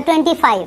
25,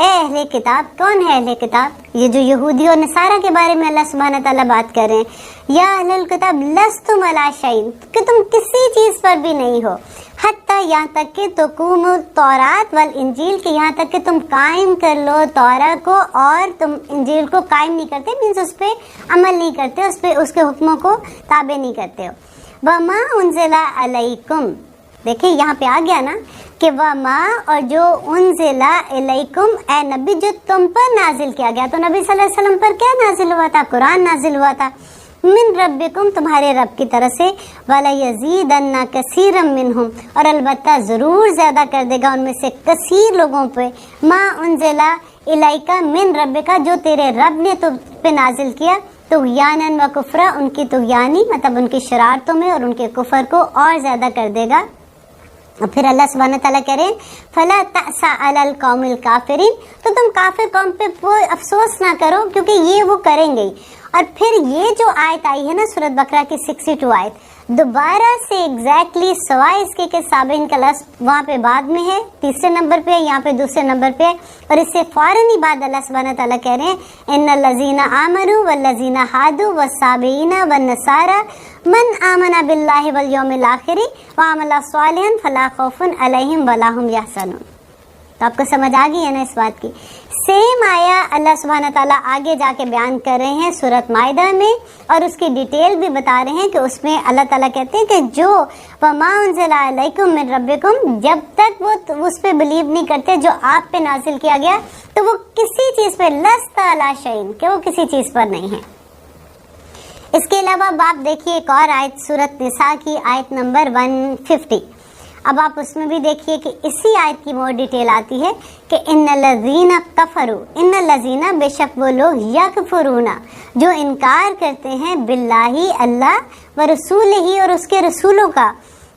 اے اہل کتاب. کون ہے اہل کتاب؟ یہ جو یہودی اور نصارہ کے بارے میں اللہ سبحانہ تعالیٰ بات کر رہے ہیں. یا اہل الکتاب لستم علی شیء، کہ تم کسی چیز پر بھی نہیں ہو، حتیٰ یہاں تک کہ تقوموا التوراۃ والانجیل، کہ یہاں تک کہ تم قائم کر لو تورات کو اور تم انجیل کو قائم نہیں کرتے، مینس اس پہ عمل نہیں کرتے، اس کے حکموں کو تابع نہیں کرتے ہو. وما انزل علیکم، دیکھیں یہاں پہ آ گیا نا کہ وما، اور جو انزل علیکم، اے نبی جو تم پر نازل کیا گیا. تو نبی صلی اللہ علیہ وسلم پر کیا نازل ہوا تھا؟ قرآن نازل ہوا تھا. من ربکم، تمہارے رب کی طرف سے. وَلَيَزِيدَنَّ كَثِيرًا مِّنْهُمْ، اور البتہ ضرور زیادہ کر دے گا ان میں سے کثیر لوگوں پہ. ما انزل الیک من ربک، جو تیرے رب نے تم پہ نازل کیا. طغیانا و کفرا، ان کی طغیانی مطلب ان کی شرارتوں میں اور ان کے کفر کو اور زیادہ کر دے گا. اور پھر اللہ سبحانہ تعالیٰ کہہ رہے ہیں فَلَا تَأْسَ عَلَى الْقَوْمِ الْكَافِرِينَ، تو تم کافر قوم پہ کوئی افسوس نہ کرو، کیونکہ یہ وہ کریں گے. اور پھر یہ جو آیت آئی ہے نا سورۃ بقرہ کی 62 آیت، دوبارہ سے ایگزیکٹلی سوائے اس کے سابقین کا لفظ وہاں پہ بعد میں ہے، تیسرے نمبر پہ ہے، یہاں پہ دوسرے نمبر پہ ہے. اور اس سے فوراً ہی بعد اللہ سبحانہ تعالیٰ کہہ رہے ہیں ان الذین آمنوا والذین ہادوا والصابئین والنصارى من آمن باللہ والیوم الآخر وعمل صالحا فلا خوف علیہم ولا هم یحزنون. تو آپ کو سمجھ آ گئی ہے نا اس بات کی. سیم آیا اللہ سبحانہ تعالیٰ آگے جا کے بیان کر رہے ہیں سورۃ مائدہ میں، اور اس کی ڈیٹیل بھی بتا رہے ہیں کہ اس میں اللہ تعالیٰ کہتے ہیں کہ جو وما انزل علیکم من ربکم، جب تک وہ اس پہ بلیو نہیں کرتے جو آپ پہ نازل کیا گیا، تو وہ کسی چیز پہ لست علی شیء، کہ وہ کسی چیز پر نہیں ہے. اس کے علاوہ اب آپ دیکھیے ایک اور آیت سورۃ نساء کی آیت نمبر 150. اب آپ اس میں بھی دیکھیے کہ اسی آیت کی مور ڈیٹیل آتی ہے کہ ان الذین کفروا، ان الذین، بے شک وہ لوگ، یکفرون، جو انکار کرتے ہیں، باللہ اللہ، و رسولہ، اور اس کے رسولوں کا،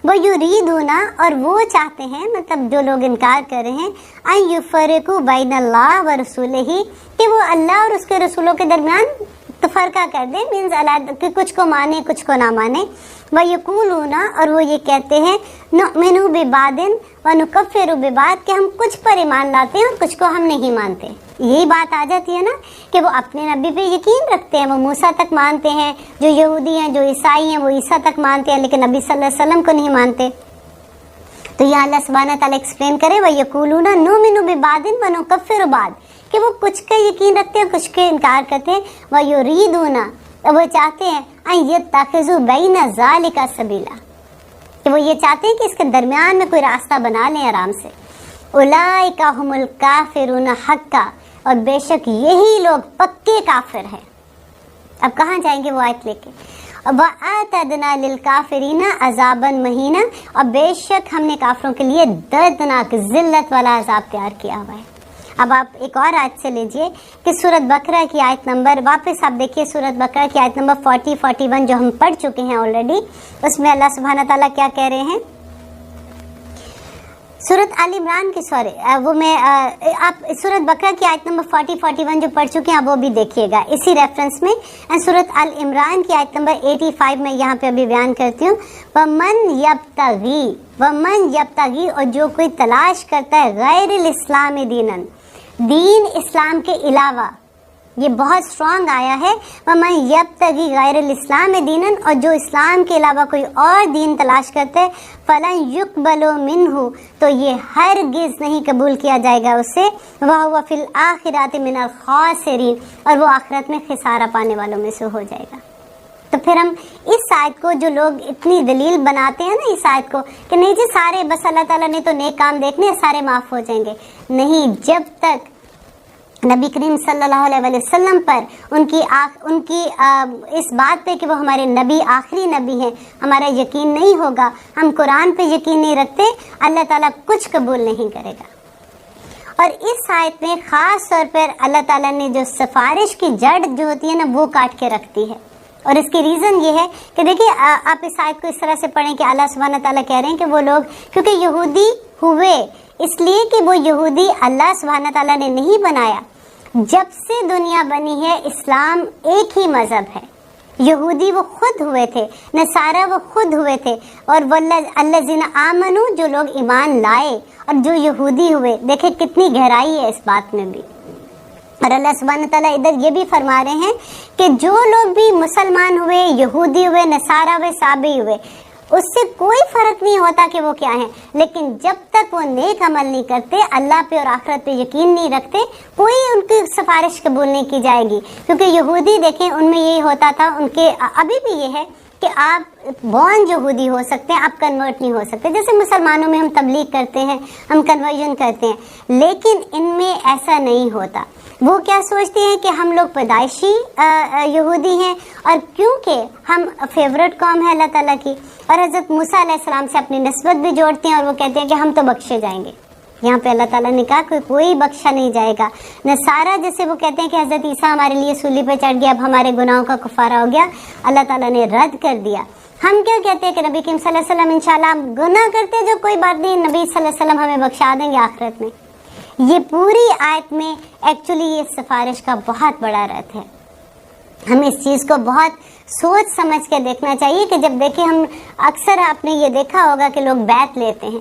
وہ یریدون، اور وہ چاہتے ہیں، مطلب جو لوگ انکار کر رہے ہیں، ان یفرقوا بین اللہ و رسولہ، کہ وہ اللہ اور اس کے رسولوں کے درمیان تفرقہ کر دیں، مینز اللہ کہ کچھ کو مانے کچھ کو نہ مانے. وَيَقُولُونَ، اور وہ یہ کہتے ہیں، نُؤْمِنُ بِبَعْضٍ وَنُكَفِّرُ بِبَعْضٍ، کہ ہم کچھ پر ایمان لاتے ہیں اور کچھ کو ہم نہیں مانتے. یہی بات آ جاتی ہے نا کہ وہ اپنے نبی پہ یقین رکھتے ہیں، وہ موسیٰ تک مانتے ہیں، جو یہودی ہیں جو عیسائی ہیں وہ عیسیٰ تک مانتے ہیں، لیکن نبی صلی اللہ علیہ وسلم کو نہیں مانتے. تو یہ اللہ سبحانہ تعالیٰ ایکسپلین کرے وَيَقُولُونَ نُؤْمِنُ بِبَعْضٍ وَنُكَفِّرُ بِبَعْضٍ، کہ وہ کچھ کا یقین رکھتے ہیں کچھ کے انکار کرتے ہیں. وَيُرِيدُونَ، وہ چاہتے ہیں، ان یتخذوا بین ذالک سبیلا، کہ وہ یہ چاہتے ہیں کہ اس کے درمیان میں کوئی راستہ بنا لیں آرام سے. اولئک ھم الکافرون حقا، اور بے شک یہی لوگ پکے کافر ہیں. اب کہاں جائیں گے وہ آیت لے کے؟ وَأَعْتَدْنَا لِلْكَافِرِينَ عَذَابًا مَهِينًا، اور بے شک ہم نے کافروں کے لیے دردناک ذلت والا عذاب تیار کیا ہوا ہے. اب آپ ایک اور آیت سے لیجئے کہ سورۃ بقرہ کی آیت نمبر، واپس آپ دیکھیے سورۃ بقرہ کی آیت نمبر 40 41 جو ہم پڑھ چکے ہیں آلریڈی. اس میں اللہ سبحانہ تعالیٰ کیا کہہ رہے ہیں؟ سورۃ آل عمران کی آپ سورۃ بقرہ کی آیت نمبر 40 41 جو پڑھ چکے ہیں آپ وہ بھی دیکھیے گا اسی ریفرنس میں. سورۃ آل عمران کی آیت نمبر 85 میں یہاں پہ ابھی بیان کرتی ہوں. وَمَن يَبْتَغِي، اور جو کوئی تلاش کرتا ہے، غیر الاسلام دینن، دین اسلام کے علاوہ، یہ بہت اسٹرانگ آیا ہے. وَمَن يَبْتَغِي غَيْرَ الْإِسْلَامِ دِينًا، اور جو اسلام کے علاوہ کوئی اور دین تلاش کرتے ہیں، فَلَن يُقْبَلُ مِنْهُ، تو یہ ہرگز نہیں قبول کیا جائے گا اس سے. وَهُوَ فِي الْآخِرَةِ مِنَ الْخَاسِرِينَ، اور وہ آخرت میں خسارہ پانے والوں میں سے ہو جائے گا. تو پھر ہم اس آیت کو، جو لوگ اتنی دلیل بناتے ہیں نا اس آیت کو کہ نہیں جی سارے بس اللہ تعالیٰ نے تو نیک کام دیکھنے سارے معاف ہو جائیں گے، نہیں، جب تک نبی کریم صلی اللہ علیہ وسلم پر ان کی اس بات پہ کہ وہ ہمارے نبی، آخری نبی ہیں، ہمارا یقین نہیں ہوگا، ہم قرآن پہ یقین نہیں رکھتے، اللہ تعالیٰ کچھ قبول نہیں کرے گا. اور اس آیت میں خاص طور پر اللہ تعالیٰ نے جو سفارش کی جڑ جو ہوتی ہے نا وہ کاٹ کے رکھتی ہے. اور اس کی ریزن یہ ہے کہ دیکھیے آپ اس آیت کو اس طرح سے پڑھیں کہ اللہ سبحانہ تعالیٰ کہہ رہے ہیں کہ وہ لوگ کیونکہ یہودی ہوئے اس لیے کہ وہ یہودی اللہ سبحانہ تعالیٰ نے نہیں بنایا. جب سے دنیا بنی ہے اسلام ایک ہی مذہب ہے، یہودی وہ خود ہوئے تھے، نصارہ وہ خود ہوئے تھے، اور والذین آمنو جو لوگ ایمان لائے اور جو یہودی ہوئے. دیکھیں کتنی گہرائی ہے اس بات میں بھی. اور اللہ سبحانہ تعالیٰ ادھر یہ بھی فرما رہے ہیں کہ جو لوگ بھی مسلمان ہوئے، یہودی ہوئے، نصارہ ہوئے، صابئی ہوئے، اس سے کوئی فرق نہیں ہوتا کہ وہ کیا ہیں، لیکن جب تک وہ نیک عمل نہیں کرتے، اللہ پہ اور آخرت پہ یقین نہیں رکھتے، کوئی ان کی سفارش قبول نہیں کی جائے گی. کیونکہ یہودی دیکھیں ان میں یہی ہوتا تھا، ان کے ابھی بھی یہ ہے کہ آپ بورن یہودی ہو سکتے ہیں، آپ کنورٹ نہیں ہو سکتے. جیسے مسلمانوں میں ہم تبلیغ کرتے ہیں، ہم کنورژن کرتے ہیں، لیکن ان میں ایسا نہیں ہوتا. وہ کیا سوچتے ہیں کہ ہم لوگ پیدائشی یہودی ہیں، اور کیونکہ ہم فیورٹ قوم ہے اللہ تعالیٰ کی، اور حضرت موسیٰ علیہ السلام سے اپنی نسبت بھی جوڑتے ہیں، اور وہ کہتے ہیں کہ ہم تو بخشے جائیں گے. یہاں پہ اللہ تعالیٰ نے کہا کہ کوئی بخشا نہیں جائے گا. نصارہ جیسے وہ کہتے ہیں کہ حضرت عیسیٰ ہمارے لیے صلیب پہ چڑھ گیا، اب ہمارے گناہوں کا کفارہ ہو گیا، اللہ تعالیٰ نے رد کر دیا. ہم کیا کہتے ہیں کہ نبی کریم صلی اللہ علیہ وسلم انشاءاللہ ہم گناہ کرتے جو کوئی بات نہیں، نبی صلی اللہ علیہ وسلم ہمیں بخشا دیں گے آخرت میں. یہ پوری آیت میں ایکچولی یہ سفارش کا بہت بڑا رد ہے. ہمیں اس چیز کو بہت سوچ سمجھ کے دیکھنا چاہیے کہ جب دیکھیں ہم اکثر آپ نے یہ دیکھا ہوگا کہ لوگ بیعت لیتے ہیں،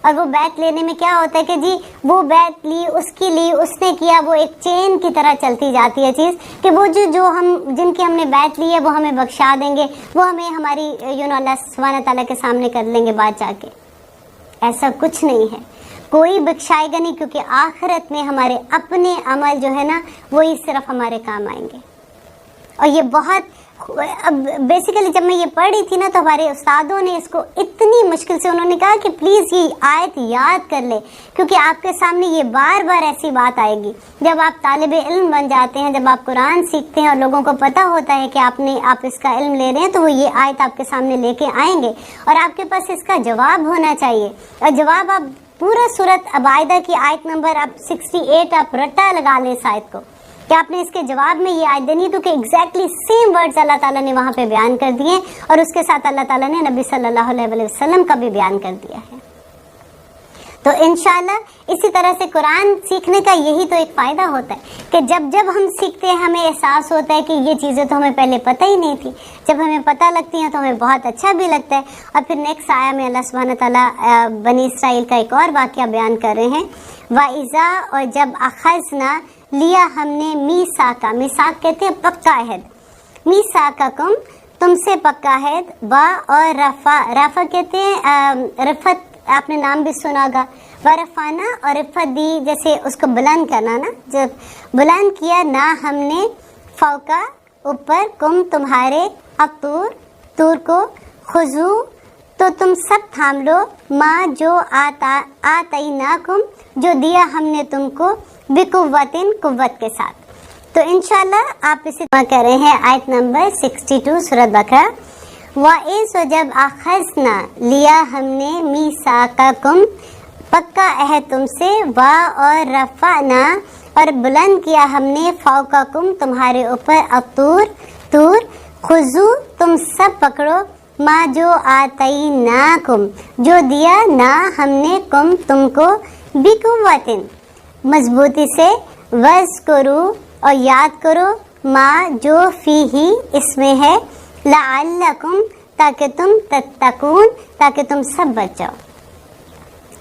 اور وہ بیعت لینے میں کیا ہوتا ہے کہ جی وہ بیعت لی، اس کی لی، اس نے کیا، وہ ایک چین کی طرح چلتی جاتی ہے چیز کہ وہ جو ہم جن کی ہم نے بیعت لی ہے وہ ہمیں بخشا دیں گے، وہ ہمیں ہماری اللہ سبحانہ تعالیٰ کے سامنے کر لیں گے بات جا کے. ایسا کچھ نہیں ہے، کوئی بخشائے گا نہیں، کیونکہ آخرت میں ہمارے اپنے عمل جو ہے نا وہی صرف ہمارے کام آئیں گے. اور یہ بہت بیسیکلی جب میں یہ پڑھ رہی تھی نا تو ہمارے استادوں نے اس کو اتنی مشکل سے انہوں نے کہا کہ پلیز یہ آیت یاد کر لے، کیونکہ آپ کے سامنے یہ بار بار ایسی بات آئے گی. جب آپ طالب علم بن جاتے ہیں، جب آپ قرآن سیکھتے ہیں اور لوگوں کو پتہ ہوتا ہے کہ آپ اس کا علم لے رہے ہیں، تو وہ یہ آیت آپ کے سامنے لے کے آئیں گے، اور آپ کے پاس اس کا جواب ہونا چاہیے. اور جواب آپ پورا سورۃ عبائدہ کی آیت نمبر آپ 68 آپ رٹا لگا لیں اس آیت کو کہ آپ نے اس کے جواب میں یہ آیت دینی، تو کہ ایگزیکٹلی سیم ورڈز اللہ تعالیٰ نے وہاں پہ بیان کر دیے، اور اس کے ساتھ اللہ تعالیٰ نے نبی صلی اللہ علیہ وسلم کا بھی بیان کر دیا ہے. تو انشاءاللہ اسی طرح سے قرآن سیکھنے کا یہی تو ایک فائدہ ہوتا ہے کہ جب ہم سیکھتے ہیں ہمیں احساس ہوتا ہے کہ یہ چیزیں تو ہمیں پہلے پتہ ہی نہیں تھی. جب ہمیں پتہ لگتی ہیں تو ہمیں بہت اچھا بھی لگتا ہے. اور پھر نیکسٹ آیا میں اللہ سبحانہ تعالیٰ بنی اسرائیل کا ایک اور واقعہ بیان کر رہے ہیں. وَإِذَا اور جب اخذنا لیا ہم نے میثاقا، میثاق کہتے ہیں پکا عہد، میثاقکم تم سے پکا عہد، اور رفع کہتے ہیں رفت، آپ نے نام بھی سنا گا، ورفعنا اور رفت دی جیسے اس کو بلند کرنا نا، جب بلند کیا نا ہم نے فوقا اوپر، کم تمہارے، الطور طور کو، خذو تو تم سب تھام لو، ماں جو آتیناکم جو دیا ہم نے تم کو، بقوتن قوت کے ساتھ. تو انشاءاللہ آپ اسے کہہ رہے ہیں آیت نمبر 62 سورۃ بقرہ. وَإِذْ جب اخذنا لیا ہم نے میثاقکم پکا عہد تم سے، اور رفعنا اور بلند کیا ہم نے فوقکم تمہارے اوپر، الطور طور، خذو تم سب پکڑو، ما جو آتیناکم جو دیا نا ہم نے کم تم کو، بقوتن مضبوطی سے، وذکرو اور یاد کرو، ما جو فیہی اس میں ہے، لعلکم تاکہ تم تتقون تاکہ تم سب بچ جاؤ.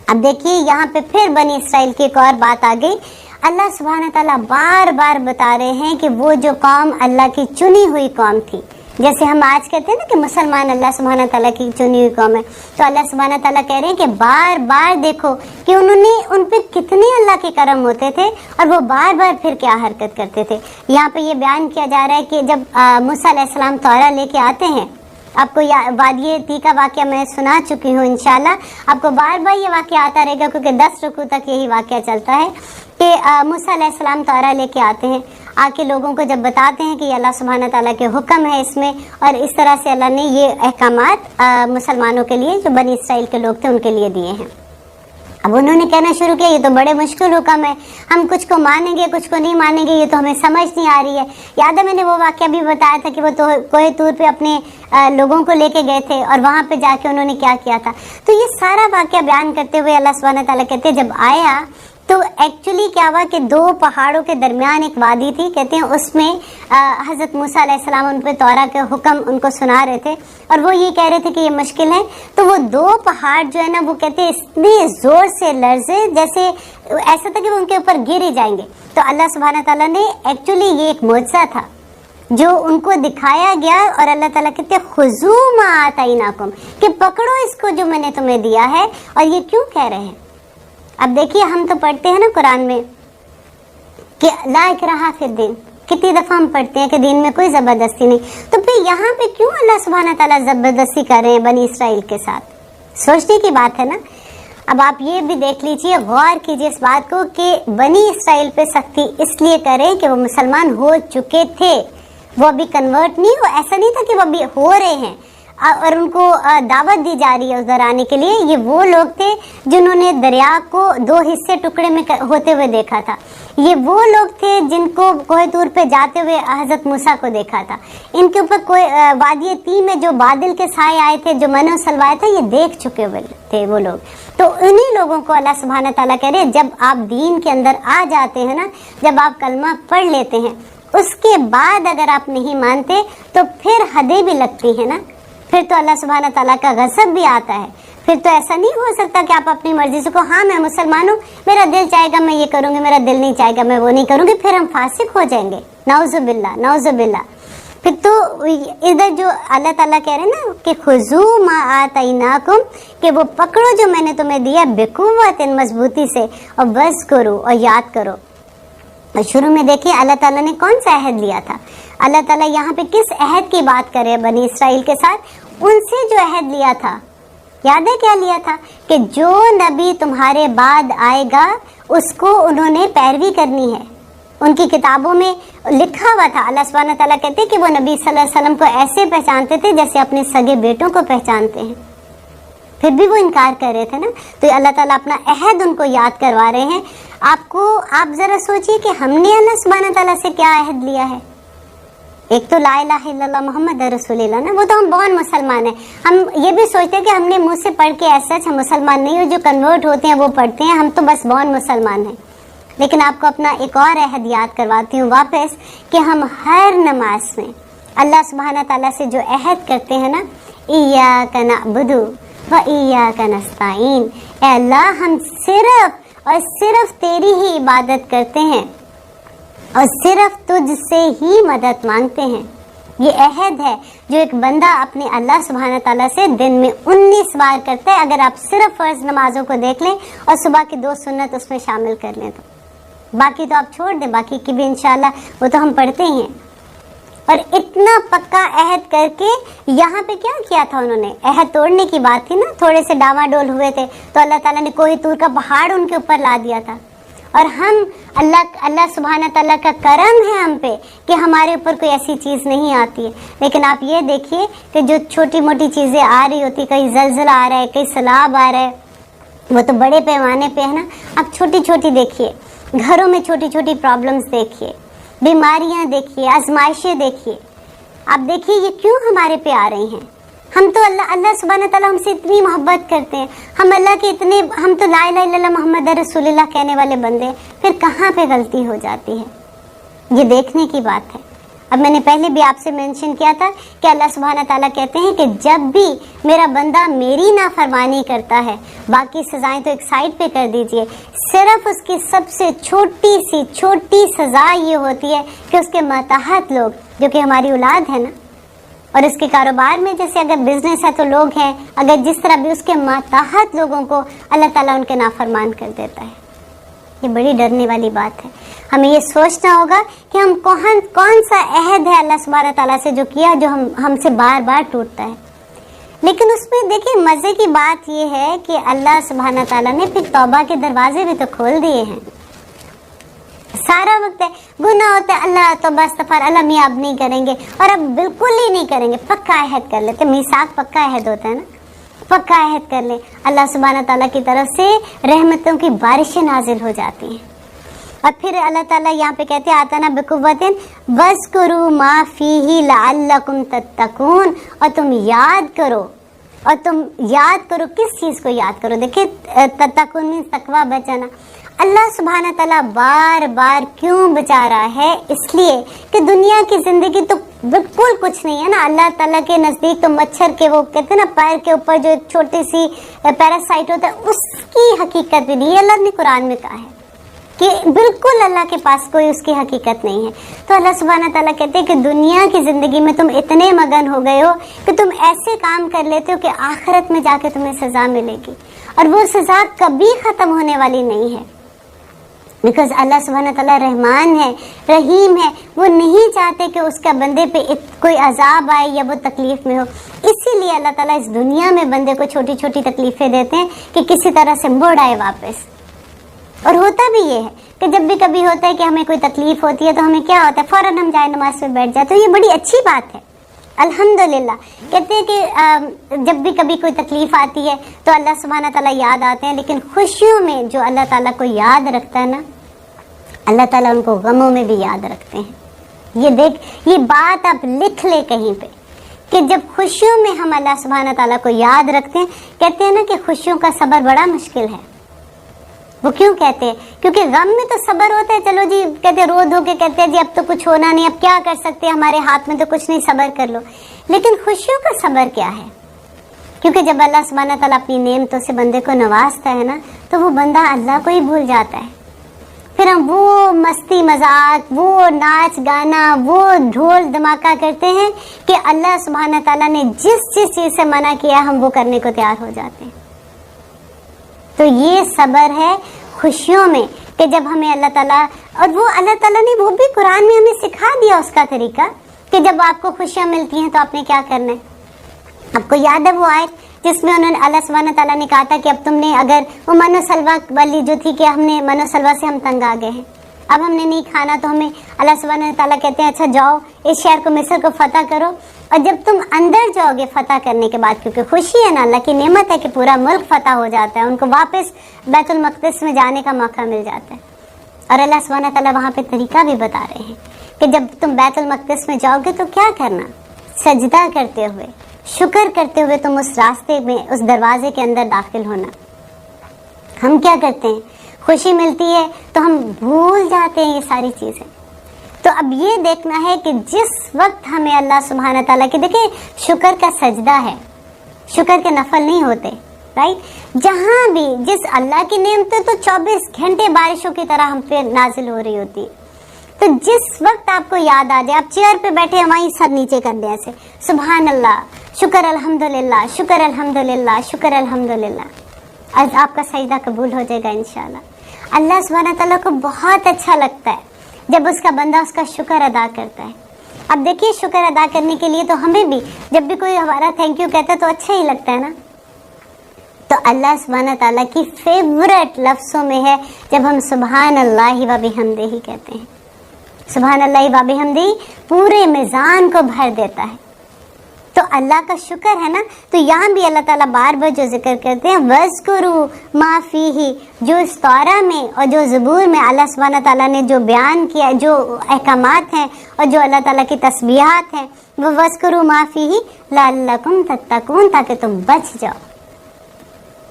اب دیکھیے یہاں پہ پھر بنی اسرائیل کی ایک اور بات آ گئی. اللہ سبحانہ تعالیٰ بار بار بتا رہے ہیں کہ وہ جو قوم اللہ کی چنی ہوئی قوم تھی، جیسے ہم آج کہتے ہیں نا کہ مسلمان اللہ سبحانہ تعالیٰ کی چنی ہوئی قوم ہے، تو اللہ سبحانہ تعالیٰ کہہ رہے ہیں کہ بار بار دیکھو کہ ان پہ کتنے اللہ کے کرم ہوتے تھے، اور وہ بار بار پھر کیا حرکت کرتے تھے. یہاں پہ یہ بیان کیا جا رہا ہے کہ جب موسیٰ علیہ السلام تورا لے کے آتے ہیں، آپ کو وادی طی کا واقعہ میں سنا چکی ہوں، انشاءاللہ آپ کو بار بار یہ واقعہ آتا رہے گا، کیونکہ 10 رکوع تک یہی واقعہ چلتا ہے کہ موسیٰ علیہ السلام تورا لے کے آتے ہیں، آ کے لوگوں کو جب بتاتے ہیں کہ یہ اللہ سبحانہ تعالیٰ کے حکم ہے اس میں، اور اس طرح سے اللہ نے یہ احکامات مسلمانوں کے لیے جو بنی اسرائیل کے لوگ تھے ان کے لیے دیے ہیں. اب انہوں نے کہنا شروع کیا یہ تو بڑے مشکل حکم ہے، ہم کچھ کو مانیں گے کچھ کو نہیں مانیں گے، یہ تو ہمیں سمجھ نہیں آ رہی ہے. یاد ہے میں نے وہ واقعہ بھی بتایا تھا کہ وہ تو کوہ طور پہ اپنے لوگوں کو لے کے گئے تھے، اور وہاں پہ جا کے انہوں نے کیا کیا تھا. تو یہ سارا واقعہ بیان کرتے ہوئے اللہ سبحانہ تعالیٰ کہتے ہیں جب آیا تو تو ایکچولی کیا ہوا کہ دو پہاڑوں کے درمیان ایک وادی تھی، کہتے ہیں اس میں حضرت موسیٰ علیہ السلام ان پہ تورا کے حکم ان کو سنا رہے تھے، اور وہ یہ کہہ رہے تھے کہ یہ مشکل ہے. تو وہ دو پہاڑ جو ہے نا وہ کہتے ہیں اتنے زور سے لرزے جیسے ایسا تھا کہ وہ ان کے اوپر گر ہی جائیں گے. تو اللہ سبحانہ تعالیٰ نے ایکچولی یہ ایک معجزہ تھا جو ان کو دکھایا گیا، اور اللہ تعالیٰ کہتے خذوا ما آتیناکم، کہ پکڑو اس کو جو میں نے تمہیں دیا ہے. اور یہ کیوں کہہ رہے ہیں؟ اب دیکھیے ہم تو پڑھتے ہیں نا قرآن میں کہ لا اکراہ فی الدین، کتنی دفعہ ہم پڑھتے ہیں کہ دین میں کوئی زبردستی نہیں. تو پھر یہاں پہ کیوں اللہ سبحانہ تعالیٰ زبردستی کر رہے ہیں بنی اسرائیل کے ساتھ؟ سوچنے کی بات ہے نا. اب آپ یہ بھی دیکھ لیجئے، غور کیجئے اس بات کو کہ بنی اسرائیل پہ سختی اس لیے کریں کہ وہ مسلمان ہو چکے تھے، وہ ابھی کنورٹ نہیں ہو. ایسا نہیں تھا کہ وہ ابھی ہو رہے ہیں اور ان کو دعوت دی جا رہی ہے ادھر آنے کے لیے. یہ وہ لوگ تھے جنہوں نے دریا کو دو حصے ٹکڑے میں ہوتے ہوئے دیکھا تھا. یہ وہ لوگ تھے جن کو کوہ طور پہ جاتے ہوئے حضرت موسیٰ کو دیکھا تھا. ان کے اوپر کوئی وادی تی میں جو بادل کے سائے آئے تھے، جو من و سلوائے تھے، یہ دیکھ چکے ہوئے تھے وہ لوگ. تو انہی لوگوں کو اللہ سبحانہ تعالیٰ کہہ رہے جب آپ دین کے اندر آ جاتے ہیں نا، جب آپ کلمہ پڑھ لیتے ہیں، اس کے بعد اگر آپ نہیں مانتے تو پھر حدیں بھی لگتی ہیں نا، پھر تو اللہ سبحانہ تعالیٰ کا غضب بھی آتا ہے. پھر تو ایسا نہیں ہو سکتا کہ آپ اپنی مرضی سے کہو ہاں میں مسلمان ہوں، میرا دل چاہے گا میں یہ کروں گی، میرا دل نہیں چاہے گا میں وہ نہیں کروں گی، پھر ہم فاسق ہو جائیں گے. نعوذ باللہ نعوذ باللہ. پھر تو ادھر جو اللہ تعالیٰ کہہ رہے ہیں نا کہ خذوا ما آتیناکم، کہ وہ پکڑو جو میں نے تمہیں دیا بقوت، مضبوطی سے، اور بس کرو اور یاد کرو. اور شروع میں دیکھیں اللہ تعالیٰ نے کون سا عہد لیا تھا. اللہ تعالیٰ یہاں پہ کس عہد کی بات کرے بنی اسرائیل کے ساتھ؟ ان سے جو عہد لیا تھا، یاد ہے کیا لیا تھا؟ کہ جو نبی تمہارے بعد آئے گا اس کو انہوں نے پیروی کرنی ہے. ان کی کتابوں میں لکھا ہوا تھا. اللہ سبحانہ تعالیٰ کہتے ہیں کہ وہ نبی صلی اللہ علیہ وسلم کو ایسے پہچانتے تھے جیسے اپنے سگے بیٹوں کو پہچانتے ہیں. پھر بھی وہ انکار کر رہے تھے نا. تو اللہ تعالیٰ اپنا عہد ان کو یاد کروا رہے ہیں. آپ ذرا سوچئے کہ ہم نے اللہ سبحانہ تعالیٰ سے کیا عہد لیا ہے. ایک تو لا الہ الا اللہ محمد رسول اللہ نا، وہ تو ہم بون مسلمان ہیں. ہم یہ بھی سوچتے ہیں کہ ہم نے منہ سے پڑھ کے ایسا ہم مسلمان نہیں ہو، جو کنورٹ ہوتے ہیں وہ پڑھتے ہیں، ہم تو بس بون مسلمان ہیں. لیکن آپ کو اپنا ایک اور عہد یاد کرواتی ہوں واپس، کہ ہم ہر نماز میں اللہ سبحانہ تعالیٰ سے جو عہد کرتے ہیں نا، ایاک نعبد و ایاک نستعین، اے اللہ ہم صرف اور صرف تیری ہی عبادت کرتے ہیں اور صرف تجھ سے ہی مدد مانگتے ہیں. یہ عہد ہے جو ایک بندہ اپنے اللہ سبحانہ تعالیٰ سے دن میں 19 بار کرتا ہے. اگر آپ صرف فرض نمازوں کو دیکھ لیں اور صبح کی 2 سنت اس میں شامل کر لیں تو باقی تو آپ چھوڑ دیں، باقی کی بھی انشاءاللہ وہ تو ہم پڑھتے ہی ہیں. اور اتنا پکا عہد کر کے یہاں پہ کیا کیا تھا انہوں نے؟ عہد توڑنے کی بات تھی نا، تھوڑے سے ڈاما ڈول ہوئے تھے تو اللہ تعالیٰ نے کوہ طور کا پہاڑ ان کے اوپر لا دیا تھا. اور ہم اللہ سبحانہ تعالیٰ کا کرم ہے ہم پہ کہ ہمارے اوپر کوئی ایسی چیز نہیں آتی ہے. لیکن آپ یہ دیکھیے کہ جو چھوٹی موٹی چیزیں آ رہی ہوتی، کہیں زلزلہ آ رہا ہے، کہیں سیلاب آ رہا ہے، وہ تو بڑے پیمانے پہ ہے نا. آپ چھوٹی چھوٹی دیکھیے، گھروں میں چھوٹی چھوٹی پرابلمس دیکھیے، بیماریاں دیکھیے، آزمائشیں دیکھیے. آپ دیکھیے یہ کیوں ہمارے پہ آ رہی ہیں. ہم تو اللہ سبحانہ تعالیٰ ہم سے اتنی محبت کرتے ہیں، ہم اللہ کے اتنے، ہم تو لا الہ الا اللہ محمد رسول اللہ کہنے والے بندے ہیں، پھر کہاں پہ غلطی ہو جاتی ہے؟ یہ دیکھنے کی بات ہے. اب میں نے پہلے بھی آپ سے مینشن کیا تھا کہ اللہ سبحانہ تعالیٰ کہتے ہیں کہ جب بھی میرا بندہ میری نافرمانی کرتا ہے، باقی سزائیں تو ایک سائڈ پہ کر دیجئے، صرف اس کی سب سے چھوٹی سزا یہ ہوتی ہے کہ اس کے ماتحت لوگ جو کہ ہماری اولاد ہے نا، اور اس کے کاروبار میں جیسے اگر بزنس ہے تو لوگ ہیں، اگر جس طرح بھی اس کے ماتحت لوگوں کو اللہ تعالیٰ ان کے نافرمان کر دیتا ہے. یہ بڑی ڈرنے والی بات ہے. ہمیں یہ سوچنا ہوگا کہ ہم کون سا عہد ہے اللہ سبحانہ تعالیٰ سے جو کیا، جو ہم سے بار بار ٹوٹتا ہے. لیکن اس میں دیکھیں مزے کی بات یہ ہے کہ اللہ سبحانہ تعالیٰ نے پھر توبہ کے دروازے بھی تو کھول دیے ہیں. سارا وقت ہے گناہ ہوتا ہے، اللہ توبہ استغفار، اللہ میاں اب نہیں کریں گے، اور اب بالکل ہی نہیں کریں گے، پکا عہد کر لیتے. میثاق پکا عہد ہوتا ہے نا، پکا عہد کر لیں. اللہ سبحانہ تعالیٰ کی طرف سے رحمتوں کی بارشیں نازل ہو جاتی ہیں. اور پھر اللہ تعالیٰ یہاں پہ کہتے ہیں آتنا بقوتن وَاذْكُرُوا مَا فِيهِ لَعَلَّكُمْ تَتَّقُونَ، اور تم یاد کرو کس چیز کو یاد کرو؟ دیکھیں تتقون مینس تقوی بچانا. اللہ سبحانہ تعالیٰ بار بار کیوں بچا رہا ہے؟ اس لیے کہ دنیا کی زندگی تو بالکل کچھ نہیں ہے نا. اللہ تعالیٰ کے نزدیک تو مچھر کے وہ کہتے ہیں نا پیر کے اوپر جو ایک چھوٹی سی پیراسائٹ ہوتا ہے اس کی حقیقت بھی نہیں ہے. اللہ نے قرآن میں کہا ہے کہ بالکل اللہ کے پاس کوئی اس کی حقیقت نہیں ہے. تو اللہ سبحانہ تعالیٰ کہتے ہیں کہ دنیا کی زندگی میں تم اتنے مگن ہو گئے ہو کہ تم ایسے کام کر لیتے ہو کہ آخرت میں جا کے تمہیں سزا ملے گی، اور وہ سزا کبھی ختم ہونے والی نہیں ہے. بیکاز اللہ سبحانہ تعالیٰ رحمان ہے، رحیم ہے، وہ نہیں چاہتے کہ اس کا بندے پہ کوئی عذاب آئے یا وہ تکلیف میں ہو. اسی لیے اللہ تعالیٰ اس دنیا میں بندے کو چھوٹی چھوٹی تکلیفیں دیتے ہیں کہ کسی طرح سے مڑ آئے واپس. اور ہوتا بھی یہ ہے کہ جب بھی کبھی ہوتا ہے کہ ہمیں کوئی تکلیف ہوتی ہے تو ہمیں کیا ہوتا ہے، فوراً ہم جائے نماز میں بیٹھ جاتے. تو یہ بڑی اچھی بات ہے الحمدللہ. کہتے ہیں کہ جب بھی کبھی کوئی تکلیف آتی ہے تو اللہ سبحانہ تعالیٰ یاد آتے ہیں، لیکن خوشیوں میں جو اللہ تعالیٰ کو یاد رکھتا ہے نا، اللہ تعالیٰ ان کو غموں میں بھی یاد رکھتے ہیں. یہ دیکھ، یہ بات آپ لکھ لے کہیں پہ کہ جب خوشیوں میں ہم اللہ سبحانہ تعالیٰ کو یاد رکھتے ہیں. کہتے ہیں نا کہ خوشیوں کا صبر بڑا مشکل ہے. وہ کیوں کہتے ہیں؟ کیونکہ غم میں تو صبر ہوتا ہے، چلو جی کہتے ہیں، رو دھو کے کہتے ہیں جی اب تو کچھ ہونا نہیں، اب کیا کر سکتے ہیں، ہمارے ہاتھ میں تو کچھ نہیں، صبر کر لو. لیکن خوشیوں کا صبر کیا ہے؟ کیونکہ جب اللہ سبحانہ تعالیٰ اپنی نعمتوں سے بندے کو نوازتا ہے نا تو وہ بندہ اللہ کو ہی بھول جاتا ہے. پھر ہم وہ مستی مذاق، وہ ناچ گانا، وہ ڈھول دھماکہ کرتے ہیں کہ اللہ سبحانہ تعالیٰ نے جس چیز سے منع کیا ہم وہ کرنے کو تیار ہو جاتے ہیں. تو یہ صبر ہے خوشیوں میں کہ جب ہمیں اللہ تعالیٰ، اور وہ اللہ تعالیٰ نے وہ بھی قرآن میں ہمیں سکھا دیا اس کا طریقہ کہ جب آپ کو خوشیاں ملتی ہیں تو آپ نے کیا کرنا ہے. آپ کو یاد ہے وہ آیت جس میں انہوں نے اللہ سبحانہ تعالیٰ نے کہا تھا کہ اب تم نے اگر وہ من و سلوہ والی جو تھی کہ ہم نے من و سلوہ سے ہم تنگ آ گئے ہیں، اب ہم نے نہیں کھانا، تو ہمیں اللہ سبحانہ تعالیٰ کہتے ہیں اچھا جاؤ اس شہر کو، مصر کو فتح کرو. اور جب تم اندر جاؤ گے فتح کرنے کے بعد، کیونکہ خوشی ہے نا، اللہ کی نعمت ہے کہ پورا ملک فتح ہو جاتا ہے، ان کو واپس بیت المقدس میں جانے کا موقع مل جاتا ہے. اور اللہ سبحانہ تعالیٰ وہاں پہ طریقہ بھی بتا رہے ہیں کہ جب تم بیت المقدس میں جاؤ گے تو کیا کرنا، سجدہ کرتے ہوئے، شکر کرتے ہوئے تم اس راستے میں، اس دروازے کے اندر داخل ہونا. ہم کیا کرتے ہیں، خوشی ملتی ہے تو ہم بھول جاتے ہیں یہ ساری چیزیں. تو اب یہ دیکھنا ہے کہ جس وقت ہمیں اللہ سبحانہ تعالیٰ کی، دیکھیں شکر کا سجدہ ہے، شکر کے نفل نہیں ہوتے، رائٹ. جہاں بھی جس اللہ کی نعمتیں تو 24 گھنٹے بارشوں کی طرح ہم پہ نازل ہو رہی ہوتی ہے. تو جس وقت آپ کو یاد آ جائے، آپ چیئر پہ بیٹھے ہیں وہیں سر نیچے کر دیں ایسے، سبحان اللہ، شکر الحمدللہ، شکر الحمدللہ، شکر الحمدللہ. آج آپ کا سجدہ قبول ہو جائے گا انشاءاللہ. اللہ سبحانہ تعالیٰ کو بہت اچھا لگتا ہے جب اس کا بندہ اس کا شکر ادا کرتا ہے. اب دیکھیے شکر ادا کرنے کے لیے تو ہمیں بھی جب بھی کوئی ہمارا تھینک یو کہتا ہے تو اچھا ہی لگتا ہے نا. تو اللہ سبحانہ تعالیٰ کی فیورٹ لفظوں میں ہے جب ہم سبحان اللہ و بحمدہ کہتے ہیں. سبحان اللہ و بحمدہ پورے میزان کو بھر دیتا ہے. تو اللہ کا شکر ہے نا. تو یہاں بھی اللہ تعالیٰ بار بار جو ذکر کرتے ہیں وَاذْكُرُوا مَا فِيهِ، جو اس تورا میں اور جو زبور میں اللہ سبحانہ تعالیٰ نے جو بیان کیا، جو احکامات ہیں اور جو اللہ تعالیٰ کی تسبیحات ہیں، وہ وَاذْكُرُوا مَا فِيهِ لَعَلَّكُمْ تَتَّقُونَ، تاکہ تم بچ جاؤ،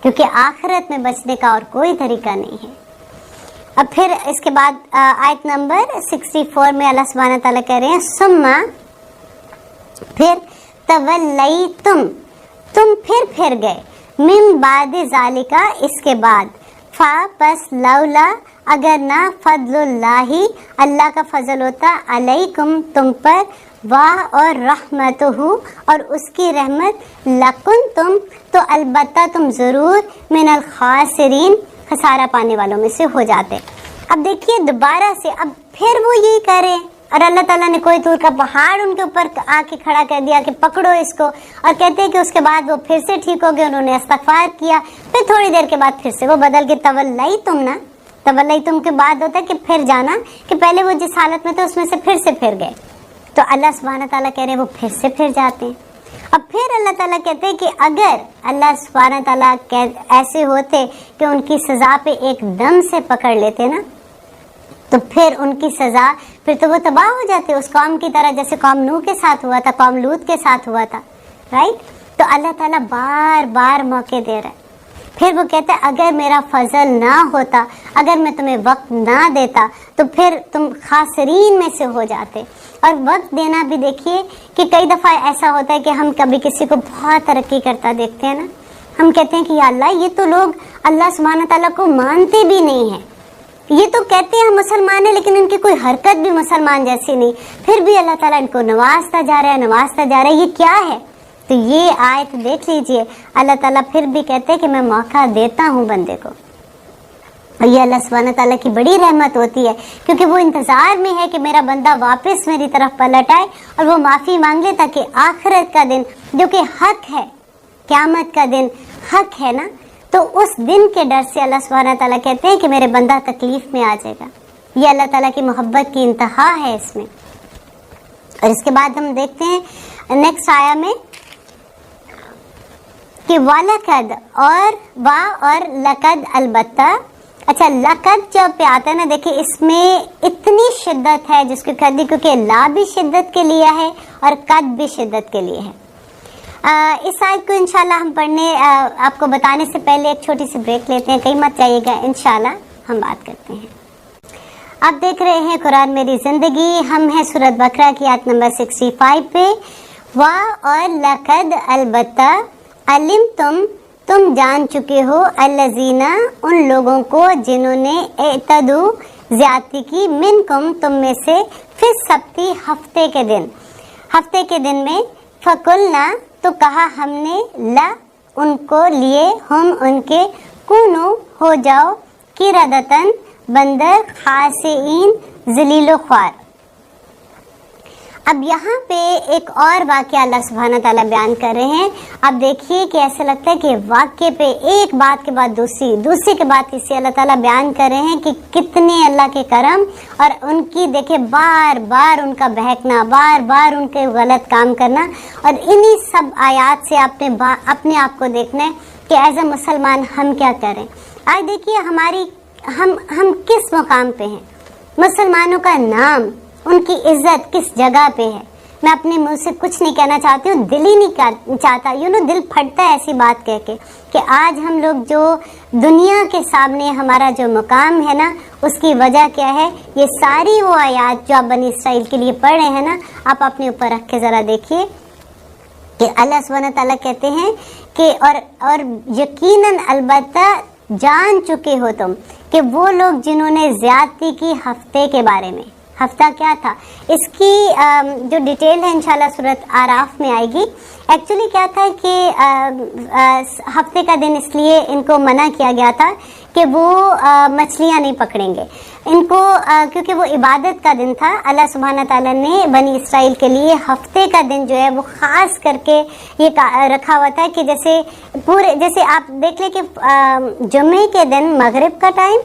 کیونکہ آخرت میں بچنے کا اور کوئی طریقہ نہیں ہے. اب پھر اس کے بعد آیت نمبر 64 میں اللہ سبحانہ تعالیٰ کہہ رہے ہیں ثم، پھر تولیتم، تم پھر گئے، من بعد ذالکا، اس کے بعد، فا، پس، لولا، اگر نہ، فضل اللہ، اللہ کا فضل ہوتا، علیکم، تم پر، واہ، اور رحمتہ، اور اس کی رحمت، لکن، تم، تو البتہ تم ضرور، من الخاسرین، خسارہ پانے والوں میں سے ہو جاتے. اب دیکھیے دوبارہ سے اب پھر وہ یہی کریں، اور اللہ تعالیٰ نے کوئی طور کا پہاڑ ان کے اوپر آ کے کھڑا کر دیا کہ پکڑو اس کو، اور کہتے ہیں کہ اس کے بعد وہ پھر سے ٹھیک ہو گئے، انہوں نے استغفار کیا. پھر تھوڑی دیر کے بعد پھر سے وہ بدل کے تولیتم، نا تولیتم کے بعد ہوتا ہے کہ پھر جانا، کہ پہلے وہ جس حالت میں تھے اس میں سے پھر سے پھر گئے. تو اللہ سبحانہ تعالیٰ کہہ رہے ہیں وہ پھر سے پھر جاتے ہیں. اب پھر اللہ تعالیٰ کہتے ہیں کہ اگر اللہ سبحانہ تعالیٰ ایسے ہوتے کہ ان کی سزا پہ ایک دم سے پکڑ لیتے نا، تو پھر ان کی سزا، پھر تو وہ تباہ ہو جاتے اس قوم کی طرح جیسے قوم نوح کے ساتھ ہوا تھا، قوم لوط کے ساتھ ہوا تھا، رائٹ. تو اللہ تعالیٰ بار بار موقع دے رہا ہے پھر وہ کہتا ہے اگر میرا فضل نہ ہوتا، اگر میں تمہیں وقت نہ دیتا تو پھر تم خاسرین میں سے ہو جاتے۔ اور وقت دینا بھی دیکھیے کہ کئی دفعہ ایسا ہوتا ہے کہ ہم کبھی کسی کو بہت ترقی کرتا دیکھتے ہیں نا، ہم کہتے ہیں کہ یا اللہ یہ تو لوگ اللہ سبحانہ تعالیٰ کو مانتے بھی نہیں ہیں، یہ تو کہتے ہیں ہم مسلمان ہیں لیکن ان کی کوئی حرکت بھی مسلمان جیسی نہیں، پھر بھی اللہ تعالیٰ ان کو نوازتا جا رہا ہے، نوازتا جا رہا ہے، یہ کیا ہے؟ تو یہ آیت دیکھ لیجئے، اللہ تعالیٰ پھر بھی کہتے ہیں کہ میں موقع دیتا ہوں بندے کو۔ اور یہ اللہ سبحانہ تعالیٰ کی بڑی رحمت ہوتی ہے، کیونکہ وہ انتظار میں ہے کہ میرا بندہ واپس میری طرف پلٹ آئے اور وہ معافی مانگ لے، تاکہ آخرت کا دن جو کہ حق ہے، قیامت کا دن حق ہے نا، تو اس دن کے ڈر سے اللہ سبحانہ تعالیٰ کہتے ہیں کہ میرے بندہ تکلیف میں آ جائے گا۔ یہ اللہ تعالیٰ کی محبت کی انتہا ہے اس میں۔ اور اس کے بعد ہم دیکھتے ہیں نیکسٹ آیا میں کہ وَلَقَدْ اور لقد البتہ۔ اچھا لقد جب پہ آتا ہے نا، دیکھیں اس میں اتنی شدت ہے جس کو کہتے ہیں، کیونکہ لا بھی شدت کے لیے ہے اور قد بھی شدت کے لیے ہے۔ اس آیت کو انشاءاللہ ہم پڑھنے آپ کو بتانے سے پہلے ایک چھوٹی سی بریک لیتے ہیں، کہیں مت جائیے گا، انشاءاللہ ہم بات کرتے ہیں۔ آپ دیکھ رہے ہیں قرآن میری زندگی، ہم ہیں سورۃ بقرہ کی آیت نمبر 65 پہ۔ اور لقد البتہ علمتم، تم جان چکے ہو، الذین ان لوگوں کو جنہوں نے اعتدوا زیادتی کی، منکم تم میں سے، فی السبت ہفتے کے دن، ہفتے کے دن میں، فقلنا تو کہا ہم نے، لا ان کو لیے، ہم ان کے، کونو ہو جاؤ، قردۃ بندر، خاسئین ذلیل و خوار۔ اب یہاں پہ ایک اور واقعہ اللہ سبحانہ تعالیٰ بیان کر رہے ہیں۔ اب دیکھیے کہ ایسا لگتا ہے کہ واقعے پہ ایک بات کے بعد دوسری کے بعد تیسری اللہ تعالیٰ بیان کر رہے ہیں کہ کتنے اللہ کے کرم، اور ان کی دیکھیں بار بار ان کا بہکنا، بار بار ان کے غلط کام کرنا، اور انہی سب آیات سے اپنے آپ کو دیکھنا ہے کہ ایز اے مسلمان ہم کیا کریں۔ آج دیکھیے ہم کس مقام پہ ہیں، مسلمانوں کا نام، ان کی عزت کس جگہ پہ ہے۔ میں اپنے منہ سے کچھ نہیں کہنا چاہتی ہوں، دل ہی نہیں چاہتا، دل پھٹتا ہے ایسی بات کہہ کے کہ آج ہم لوگ جو دنیا کے سامنے ہمارا جو مقام ہے نا، اس کی وجہ کیا ہے؟ یہ ساری وہ آیات جو آپ بنی اسرائیل کے لیے پڑھ رہے ہیں نا، آپ اپنے اوپر رکھ کے ذرا دیکھیے کہ اللہ سبحانہ تعالیٰ کہتے ہیں کہ اور یقیناً البتہ جان چکے ہو تم کہ وہ لوگ جنہوں نے زیادتی کی ہفتے کے بارے میں۔ ہفتہ کیا تھا؟ اس کی جو ڈیٹیل ہے انشاءاللہ سورۃ اعراف میں آئے گی۔ ایکچولی کیا تھا کہ ہفتے کا دن اس لیے ان کو منع کیا گیا تھا کہ وہ مچھلیاں نہیں پکڑیں گے ان کو، کیونکہ وہ عبادت کا دن تھا۔ اللہ سبحانہ تعالیٰ نے بنی اسرائیل کے لیے ہفتے کا دن جو ہے وہ خاص کر کے یہ رکھا ہوا تھا کہ جیسے آپ دیکھ لیں کہ جمعے کے دن مغرب کا ٹائم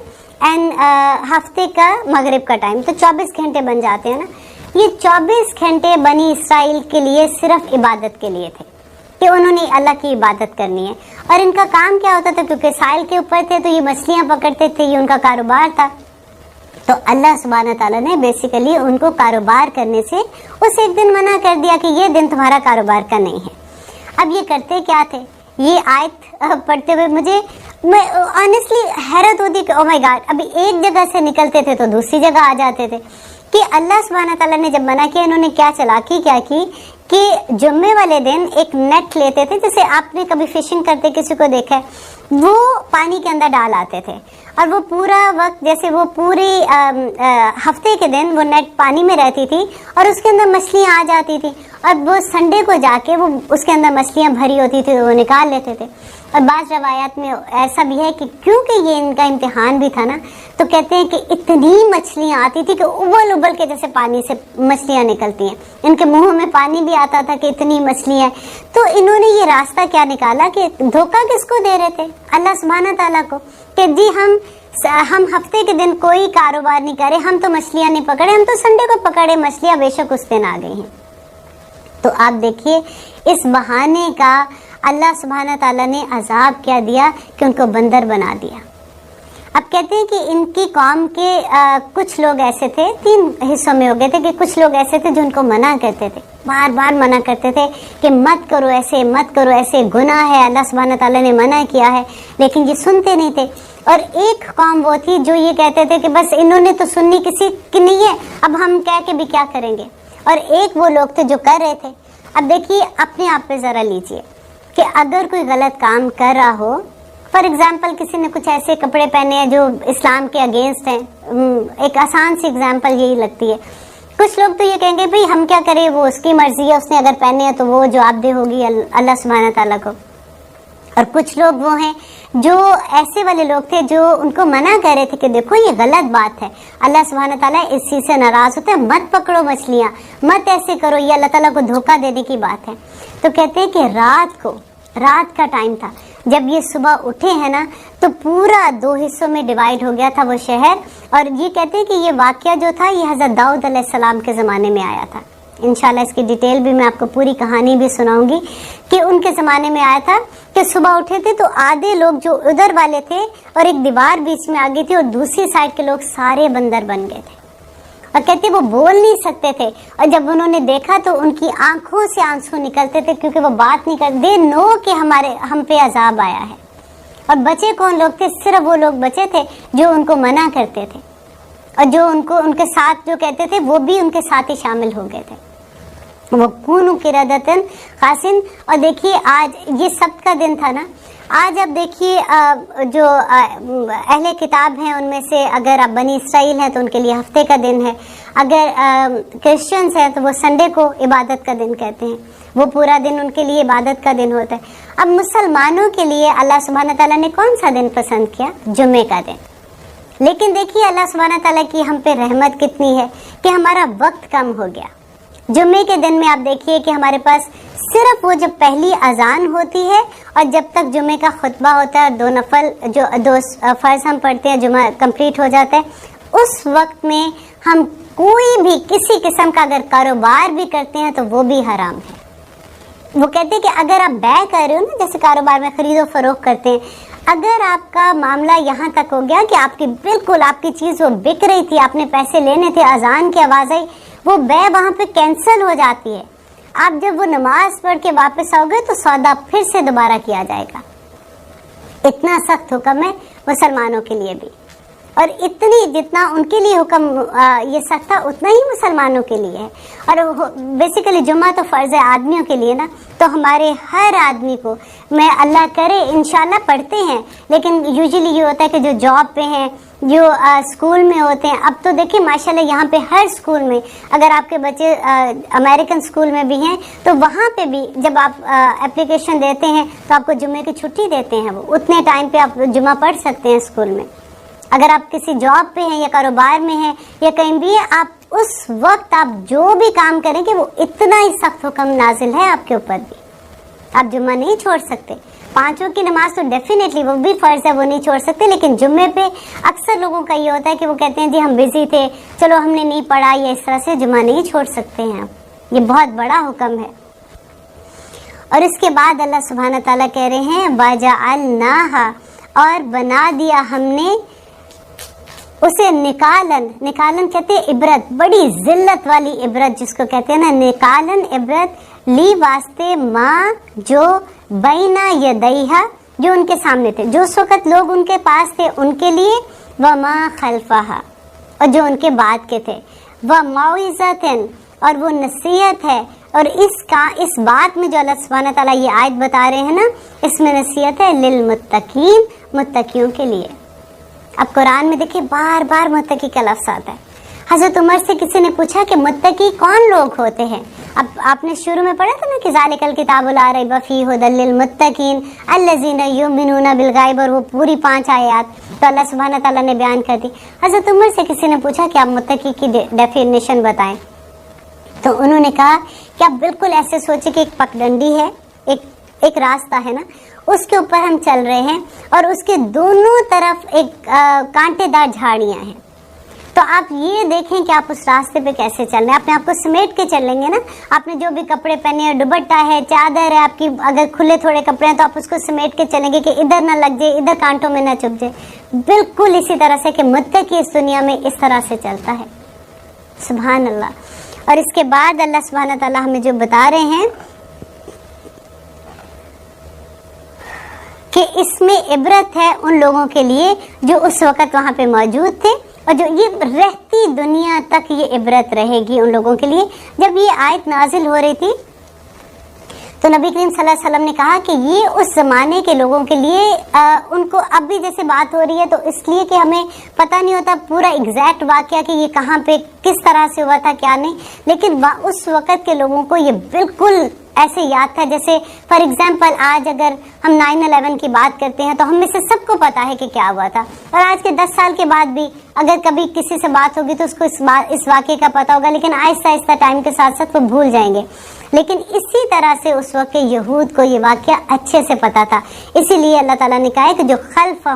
اینڈ ہفتے کا مغرب کا ٹائم، تو 24 گھنٹے بن جاتے ہیں نا۔ یہ 24 گھنٹے بنی اسرائیل کے لیے صرف عبادت کے لیے تھے کہ انہوں نے اللہ کی عبادت کرنی ہے، اور ان کا کام کیا ہوتا تھا؟ کیونکہ ساحل کے اوپر تھے تو یہ مچھلیاں پکڑتے تھے، یہ ان کا کاروبار تھا۔ تو اللہ سبحانہ تعالیٰ نے بیسیکلی ان کو کاروبار کرنے سے اس ایک دن منع کر دیا کہ یہ دن تمہارا کاروبار کا نہیں ہے۔ اب یہ کرتے کیا تھے؟ یہ آیت پڑھتے ہوئے میں آنیسٹلی حیرت ہوتی کہ او مائی گاڈ، ابھی ایک جگہ سے نکلتے تھے تو دوسری جگہ آ جاتے تھے کہ اللہ سبحانہ تعالیٰ نے جب منع کیا، انہوں نے کیا چلاکی کیا کی کہ جمعے والے دن ایک نیٹ لیتے تھے، جیسے آپ نے کبھی فشنگ کرتے کسی کو دیکھا ہے، وہ پانی کے اندر ڈال آتے تھے، اور وہ پورا وقت جیسے وہ پوری ہفتے کے دن وہ نیٹ پانی میں رہتی تھی اور اس کے اندر مچھلیاں آ جاتی تھی، اور وہ سنڈے کو جا کے وہ اس کے اندر مچھلیاں بھری ہوتی تھی وہ نکال لیتے تھے۔ اور بعض روایات میں ایسا بھی ہے کہ کیونکہ یہ ان کا امتحان بھی تھا نا، تو کہتے ہیں کہ اتنی مچھلیاں آتی تھی کہ ابل ابل کے جیسے پانی سے مچھلیاں نکلتی ہیں، ان کے منہ میں پانی بھی آتا تھا کہ اتنی مچھلیاں۔ تو انہوں نے یہ راستہ کیا نکالا کہ دھوکہ کس کو دے رہے تھے؟ اللہ سبحانہ تعالیٰ کو، کہ جی ہم ہفتے کے دن کوئی کاروبار نہیں کرے، ہم تو مچھلیاں نہیں پکڑے، ہم تو سنڈے کو پکڑے مچھلیاں، بے شک اس دن آ گئی ہیں۔ تو آپ دیکھیے اس بہانے کا اللہ سبحانہ تعالیٰ نے عذاب کیا دیا کہ ان کو بندر بنا دیا۔ اب کہتے ہیں کہ ان کی قوم کے کچھ لوگ ایسے تھے، 3 حصوں میں ہو گئے تھے، کہ کچھ لوگ ایسے تھے جو ان کو منع کرتے تھے، بار بار منع کرتے تھے کہ مت کرو ایسے، مت کرو ایسے، گناہ ہے، اللہ سبحانہ تعالیٰ نے منع کیا ہے، لیکن یہ سنتے نہیں تھے۔ اور ایک قوم وہ تھی جو یہ کہتے تھے کہ بس انہوں نے تو سننی کسی کی نہیں ہے، اب ہم کہہ کے بھی کیا کریں گے۔ اور ایک وہ لوگ تھے جو کر رہے تھے۔ اب دیکھیے اپنے آپ پہ ذرا لیجئے کہ اگر کوئی غلط کام کر رہا ہو، فار ایگزامپل کسی نے کچھ ایسے کپڑے پہنے ہیں جو اسلام کے اگینسٹ ہیں، ایک آسان سی ایگزامپل یہی لگتی ہے۔ کچھ لوگ تو یہ کہیں گے بھئی ہم کیا کریں، وہ اس کی مرضی ہے، اس نے اگر پہنے ہیں تو وہ جواب دہ ہوگی اللہ سبحانہ تعالیٰ کو۔ اور کچھ لوگ وہ ہیں جو ایسے والے لوگ تھے جو ان کو منع کر رہے تھے کہ دیکھو یہ غلط بات ہے، اللہ سبحانہ تعالیٰ اس چیز سے ناراض ہوتے ہیں، مت پکڑو مچھلیاں، مت ایسے کرو، یہ اللہ تعالیٰ کو دھوکہ دینے کی بات ہے۔ تو کہتے ہیں کہ رات کا ٹائم تھا، جب یہ صبح اٹھے ہیں نا تو پورا 2 حصوں میں ڈیوائیڈ ہو گیا تھا وہ شہر۔ اور یہ کہتے ہیں کہ یہ واقعہ جو تھا یہ حضرت داؤد علیہ السلام کے زمانے میں آیا تھا۔ انشاءاللہ اس کی ڈیٹیل بھی میں آپ کو پوری کہانی بھی سناؤں گی کہ ان کے زمانے میں آیا تھا کہ صبح اٹھے تھے تو آدھے لوگ جو ادھر والے تھے اور ایک دیوار بیچ میں آ گئی تھی اور دوسری سائڈ کے لوگ سارے بندر بن گئے تھے، اور کہتے وہ بول نہیں سکتے تھے، اور جب انہوں نے دیکھا تو ان کی آنکھوں سے آنسو نکلتے تھے کیونکہ وہ بات نہیں کرتے، دے نو کہ ہم پہ عذاب آیا ہے۔ اور بچے کون لوگ تھے؟ صرف وہ لوگ بچے تھے جو ان کو منع کرتے تھے، اور جو ان کے ساتھ جو کہتے تھے وہ بھی ان کے ساتھ ہی شامل ہو گئے تھے، وہ کونوا قردۃ خاسئین۔ اور دیکھیے آج یہ سبت کا دن تھا نا، آج اب دیکھیے جو اہل کتاب ہیں ان میں سے اگر آپ بنی اسرائیل ہیں تو ان کے لیے ہفتے کا دن ہے، اگر کرسچنس ہیں تو وہ سنڈے کو عبادت کا دن کہتے ہیں، وہ پورا دن ان کے لیے عبادت کا دن ہوتا ہے۔ اب مسلمانوں کے لیے اللہ سبحانہ تعالیٰ نے کون سا دن پسند کیا؟ جمعے کا دن۔ لیکن دیکھیے اللہ سبحانہ تعالیٰ کی ہم پہ رحمت کتنی ہے کہ ہمارا وقت کم ہو گیا۔ جمعے کے دن میں آپ دیکھیے کہ ہمارے پاس صرف وہ جب پہلی اذان ہوتی ہے اور جب تک جمعے کا خطبہ ہوتا ہے، 2 نفل جو 2 فرض ہم پڑھتے ہیں، جمعہ کمپلیٹ ہو جاتا ہے، اس وقت میں ہم کوئی بھی کسی قسم کا اگر کاروبار بھی کرتے ہیں تو وہ بھی حرام ہے۔ وہ کہتے ہیں کہ اگر آپ بے کر رہے ہو نا، جیسے کاروبار میں خرید و فروخت کرتے ہیں، اگر آپ کا معاملہ یہاں تک ہو گیا کہ آپ کی چیز وہ بک رہی تھی، آپ نے پیسے لینے تھے، اذان کی آواز آئی، وہ بے وہاں پہ کینسل ہو جاتی ہے۔ آپ جب وہ نماز پڑھ کے واپس آؤ گے تو سودا پھر سے دوبارہ کیا جائے گا۔ اتنا سخت حکم ہے مسلمانوں کے لیے بھی، اور اتنی جتنا ان کے لیے حکم یہ سخت تھا اتنا ہی مسلمانوں کے لیے ہے۔ اور بیسیکلی جمعہ تو فرض ہے آدمیوں کے لیے نا، تو ہمارے ہر آدمی کو، میں اللہ کرے انشاءاللہ پڑھتے ہیں، لیکن یوزلی یہ ہوتا ہے کہ جو جاب پہ ہیں، جو اسکول میں ہوتے ہیں، اب تو دیکھیں ماشاءاللہ یہاں پہ ہر اسکول میں، اگر آپ کے بچے امریکن اسکول میں بھی ہیں تو وہاں پہ بھی جب آپ اپلیکیشن دیتے ہیں تو آپ کو جمعے کی چھٹی دیتے ہیں، وہ اتنے ٹائم پہ آپ جمعہ پڑھ سکتے ہیں اسکول میں۔ اگر آپ کسی جاب پہ ہیں یا کاروبار میں ہیں یا کہیں بھی، آپ اس وقت آپ جو بھی کام کریں گے وہ اتنا ہی سخت حکم نازل ہے آپ کے اوپر بھی، آپ جمعہ نہیں چھوڑ سکتے۔ 5 وقت کی نماز تو ڈیفینیٹلی وہ بھی فرض ہے، وہ نہیں چھوڑ سکتے، لیکن جمعے پہ اکثر لوگوں کا یہ ہوتا ہے کہ وہ کہتے ہیں جی ہم بزی تھے، چلو ہم نے نہیں پڑھا، یا اس طرح سے جمعہ نہیں چھوڑ سکتے ہیں آپ۔ یہ بہت بڑا حکم ہے۔ اور اس کے بعد اللہ سبحانہ تعالیٰ کہہ رہے ہیں وَجَعَلْنَاهَا، اور بنا دیا ہم نے اسے نکالن کہتے ہیں عبرت، بڑی ذلت والی عبرت جس کو کہتے ہیں نا، نکالن عبرت، لی واسطے ماں جو بینا یدیہا، جو ان کے سامنے تھے، جو اس وقت لوگ ان کے پاس تھے ان کے لیے، وما خلفہا، اور جو ان کے بعد کے تھے، وموعظۃ، اور وہ نصیحت ہے۔ اور اس بات میں جو اللہ سبحانہ تعالیٰ یہ آیت بتا رہے ہیں نا، اس میں نصیحت ہے للمتقین، متقیوں کے لیے۔ اب قرآن میں دیکھیں بار بار متقی کا لفظ آتا ہے۔ حضرت عمر سے کسی نے پوچھا کہ متقی کون لوگ ہوتے ہیں؟ اب آپ نے شروع میں پڑھا تھا نا کہ ذالک الکتاب لا ریب فیہ ھدی للمتقین الذین یؤمنون بالغیب، اور وہ پوری 5 آیات تو اللہ سبحانہ تعالیٰ نے بیان کر دی۔ حضرت عمر سے کسی نے پوچھا کہ آپ متقی کی ڈیفینیشن بتائیں، تو انہوں نے کہا کہ آپ بالکل ایسے سوچیں کہ ایک پگڈنڈی ہے، ایک راستہ ہے نا، اس کے اوپر ہم چل رہے ہیں اور اس کے دونوں طرف ایک کانٹے دار جھاڑیاں ہیں، تو آپ یہ دیکھیں کہ آپ اس راستے پہ کیسے چل رہے ہیں. اپنے آپ کو سمیٹ کے چل لیں گے نا. آپ نے جو بھی کپڑے پہنے ہیں, دوپٹہ ہے, چادر ہے آپ کی, اگر کھلے تھوڑے کپڑے ہیں تو آپ اس کو سمیٹ کے چلیں گے کہ ادھر نہ لگ جائے, ادھر کانٹوں میں نہ چپ جائے. بالکل اسی طرح سے کہ متقی اس دنیا میں اس طرح سے چلتا ہے. سبحان اللہ. اور اس کے بعد اللہ سبحانہ تعالیٰ ہمیں جو بتا رہے ہیں کہ اس میں عبرت ہے ان لوگوں کے لیے جو اس وقت وہاں پہ موجود تھے, اور جو یہ رہتی دنیا تک یہ عبرت رہے گی ان لوگوں کے لیے. جب یہ آیت نازل ہو رہی تھی تو نبی کریم صلی اللہ علیہ وسلم نے کہا کہ یہ اس زمانے کے لوگوں کے لیے ان کو اب بھی جیسے بات ہو رہی ہے, تو اس لیے کہ ہمیں پتہ نہیں ہوتا پورا ایگزیکٹ واقعہ کہ یہ کہاں پہ کس طرح سے ہوا تھا کیا نہیں, لیکن اس وقت کے لوگوں کو یہ بالکل ایسے یاد تھا. جیسے فار ایگزامپل آج اگر ہم 9/11 کی بات کرتے ہیں تو ہم میں سے سب کو پتا ہے کہ کیا ہوا تھا, اور آج کے 10 سال کے بعد بھی اگر کبھی کسی سے بات ہوگی تو اس کو اس واقعے کا پتا ہوگا, لیکن آہستہ آہستہ ٹائم کے ساتھ ساتھ وہ بھول جائیں گے. لیکن اسی طرح سے اس وقت کے یہود کو یہ واقعہ اچھے سے پتا تھا. اسی لیے اللہ تعالیٰ نے کہا ہے کہ جو خلفہا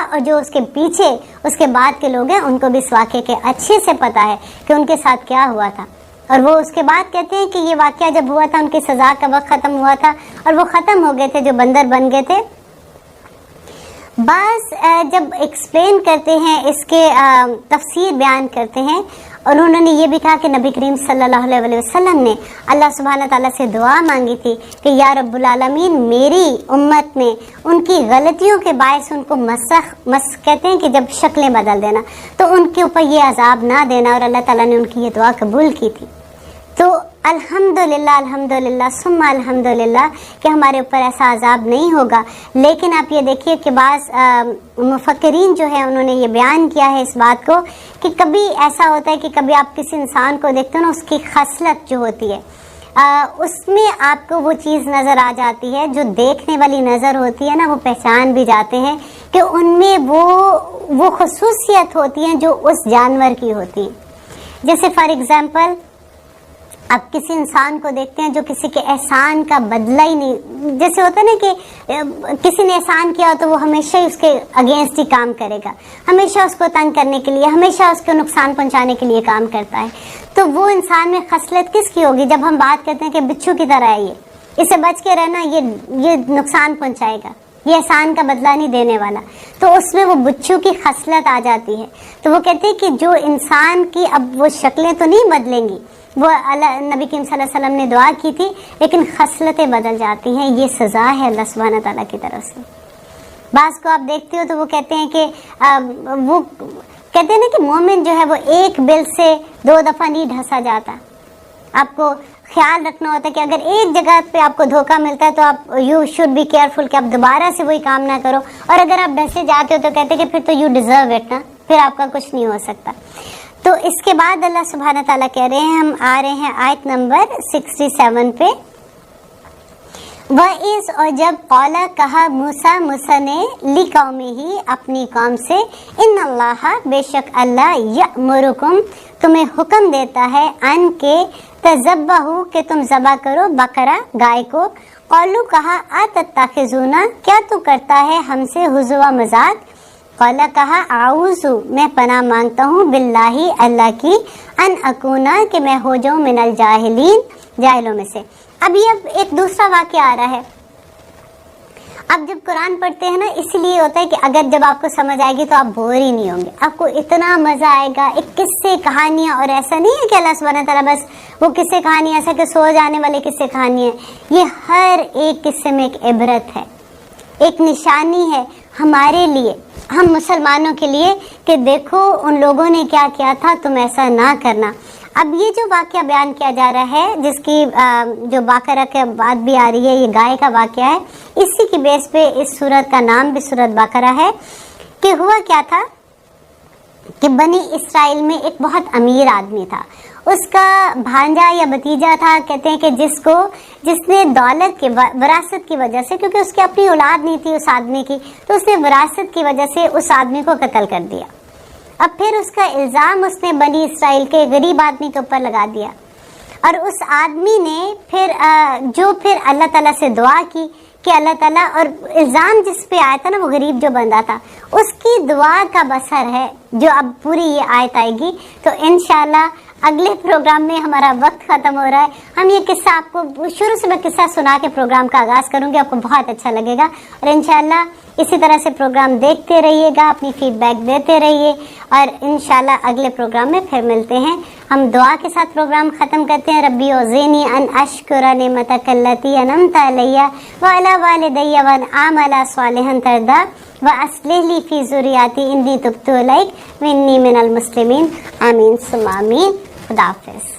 اور جو اس کے پیچھے اس کے بعد کے لوگ ہیں ان کو بھی اس واقعے کے اچھے سے پتا ہے کہ ان کے ساتھ کیا ہوا تھا. اور وہ اس کے بعد کہتے ہیں کہ یہ واقعہ جب ہوا تھا ان کی سزا کا وقت ختم ہوا تھا اور وہ ختم ہو گئے تھے, جو بندر بن گئے تھے. بعض جب ایکسپلین کرتے ہیں اس کے تفسیر بیان کرتے ہیں, اور انہوں نے یہ بھی کہا کہ نبی کریم صلی اللہ علیہ وسلم نے اللہ سبحانہ تعالیٰ سے دعا مانگی تھی کہ یا رب العالمین میری امت میں ان کی غلطیوں کے باعث ان کو کہتے ہیں کہ جب شکلیں بدل دینا, تو ان کے اوپر یہ عذاب نہ دینا, اور اللہ تعالیٰ نے ان کی یہ دعا قبول کی تھی. تو الحمدللہ ثم الحمدللہ کہ ہمارے اوپر ایسا عذاب نہیں ہوگا. لیکن آپ یہ دیکھیے کہ بعض مفکرین جو ہیں انہوں نے یہ بیان کیا ہے اس بات کو کہ کبھی ایسا ہوتا ہے کہ کبھی آپ کسی انسان کو دیکھتے ہو نا, اس کی خصلت جو ہوتی ہے اس میں آپ کو وہ چیز نظر آ جاتی ہے, جو دیکھنے والی نظر ہوتی ہے نا, وہ پہچان بھی جاتے ہیں کہ ان میں وہ خصوصیت ہوتی ہیں جو اس جانور کی ہوتی ہیں. جیسے فار ایگزامپل آپ کسی انسان کو دیکھتے ہیں جو کسی کے احسان کا بدلہ ہی نہیں, جیسے ہوتا ہے نا کہ کسی نے احسان کیا تو وہ ہمیشہ ہی اس کے اگینسٹ ہی کام کرے گا, ہمیشہ اس کو تنگ کرنے کے لیے, ہمیشہ اس کو نقصان پہنچانے کے لیے کام کرتا ہے. تو وہ انسان میں خصلت کس کی ہوگی؟ جب ہم بات کرتے ہیں کہ بچھو کی طرح ہے, یہ اسے بچ کے رہنا, یہ نقصان پہنچائے گا, یہ احسان کا بدلہ نہیں دینے والا, تو اس میں وہ بچھو کی خصلت آ جاتی ہے. تو وہ کہتے ہیں کہ جو انسان کی اب وہ شکلیں تو نہیں بدلیں گی, وہ نبی کریم صلی اللہ علیہ وسلم نے دعا کی تھی, لیکن خصلتیں بدل جاتی ہیں. یہ سزا ہے اللہ سبحانہ تعالیٰ کی طرف سے. بعض کو آپ دیکھتے ہو تو وہ کہتے ہیں کہ وہ کہتے ہیں نا کہ مومن جو ہے وہ ایک بل سے 2 دفعہ نہیں ڈھسا جاتا. آپ کو خیال رکھنا ہوتا ہے کہ اگر ایک جگہ پہ آپ کو دھوکہ ملتا ہے تو آپ یو شوڈ بی کیئرفل کہ آپ دوبارہ سے وہی کام نہ کرو, اور اگر آپ ڈھسے جاتے ہو تو کہتے ہیں کہ پھر تو یو ڈیزرو اٹ نا, پھر آپ کا کچھ نہیں ہو سکتا. تو اس کے بعد اللہ سبحانہ تعالیٰ کہہ رہے ہیں, ہم آ رہے ہیں آیت نمبر 67 پہ. وَإِذْ اور جب قَالَ کہا موسیٰ نے لِقَوْمِهِ اپنی قوم سے, ان اللہ بے شک اللہ یأمرکم تمہیں حکم دیتا ہے, ان کے تذبحوا کہ تم ذبح کرو بقرہ گائے کو. قالوا کہا اتتخذونا کیا تو کرتا ہے ہم سے ہزوا مذاق. قال کہا اعوذ میں پناہ مانگتا ہوں باللہ اللہ کی, ان اکونا کہ میں ہو جاؤں من الجاہلین جاہلوں میں سے. اب یہ ایک دوسرا واقعہ آ رہا ہے. اب جب قرآن پڑھتے ہیں نا, اس لیے ہوتا ہے کہ اگر جب آپ کو سمجھ آئے گی تو آپ بور ہی نہیں ہوں گے, آپ کو اتنا مزہ آئے گا. ایک قصے کہانیاں, اور ایسا نہیں ہے کہ اللہ سبحانہ تعالیٰ بس وہ قصے کہانی ایسا کہ سو جانے والے قصے کہانی ہیں. یہ ہر ایک قصے میں ایک عبرت ہے, ایک نشانی ہے ہمارے لیے, ہم مسلمانوں کے لیے کہ دیکھو ان لوگوں نے کیا کیا تھا, تم ایسا نہ کرنا. اب یہ جو واقعہ بیان کیا جا رہا ہے, جس کی جو بقرہ کے بعد بھی آ رہی ہے, یہ گائے کا واقعہ ہے. اسی کی بیس پہ اس سورت کا نام بھی سورت بقرہ ہے. کہ ہوا کیا تھا کہ بنی اسرائیل میں ایک بہت امیر آدمی تھا, اس کا بھانجا یا بھتیجا تھا, کہتے ہیں کہ جس نے دولت کے وراثت کی وجہ سے, کیونکہ اس کی اپنی اولاد نہیں تھی اس آدمی کی, تو اس نے وراثت کی وجہ سے اس آدمی کو قتل کر دیا. اب پھر اس کا الزام اس نے بنی اسرائیل کے غریب آدمی کے اوپر لگا دیا, اور اس آدمی نے پھر اللہ تعالیٰ سے دعا کی کہ اللہ تعالیٰ، اور الزام جس پہ آیا تھا نا وہ غریب جو بندہ تھا، اس کی دعا کا بسر ہے جو اب پوری یہ آیت آئے گی. تو انشاءاللہ اگلے پروگرام میں ہمارا وقت ختم ہو رہا ہے. ہم یہ قصہ آپ کو شروع سے میں قصہ سنا کے پروگرام کا آغاز کروں گی، آپ کو بہت اچھا لگے گا. اور انشاءاللہ اسی طرح سے پروگرام دیکھتے رہیے گا، اپنی فیڈ بیک دیتے رہیے، اور انشاءاللہ اگلے پروگرام میں پھر ملتے ہیں. ہم دعا کے ساتھ پروگرام ختم کرتے ہیں. ربی اوزینی ان اشکر نعمتک التی انعمت علی وعلی والدی وان اعمل صالحا ترضی واصلح لی فی ذریتی انی تبت الیک وانی من المسلمین. آمین ثم آمین. خدا حافظ.